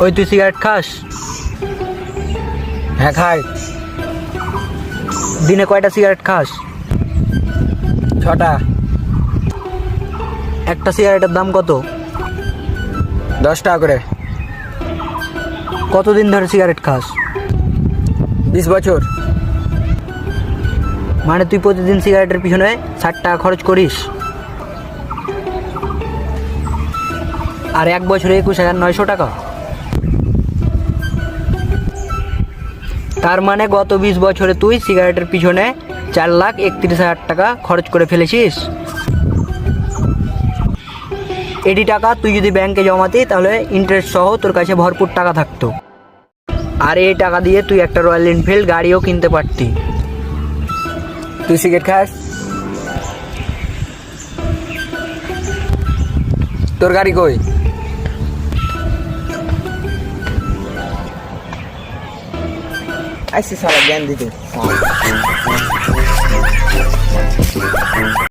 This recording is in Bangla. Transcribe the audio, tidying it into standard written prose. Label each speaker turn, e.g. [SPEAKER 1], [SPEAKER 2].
[SPEAKER 1] ওই তুই সিগারেট খাস?
[SPEAKER 2] হ্যাঁ খাই।
[SPEAKER 1] দিনে কয়টা সিগারেট খাস?
[SPEAKER 2] 6টা।
[SPEAKER 1] একটা সিগারেটের দাম কত?
[SPEAKER 2] 10 টাকা করে।
[SPEAKER 1] কতদিন ধরে সিগারেট খাস?
[SPEAKER 2] 20 বছর।
[SPEAKER 1] মানে তুই প্রতিদিন সিগারেটের পিছনে 60 টাকা খরচ করিস? আর এক বছরে 21,900 টাকা। তার মানে গত 20 বছরে তুই সিগারেটের পিছনে 4,31,000 টাকা খরচ করে ফেলেছিস। এটি টাকা তুই যদি ব্যাংকে জমাতি তাহলে ইন্টারেস্ট সহ তোর কাছে ভরপুর টাকা থাকতো। আর এই টাকা দিয়ে তুই একটা রয়্যাল এনফিল্ড গাড়িও কিনতে পারতি।
[SPEAKER 2] তুই সিগারেট খাস? তোর গাড়ি কই? আইসি সারা জ্ঞান দিতে।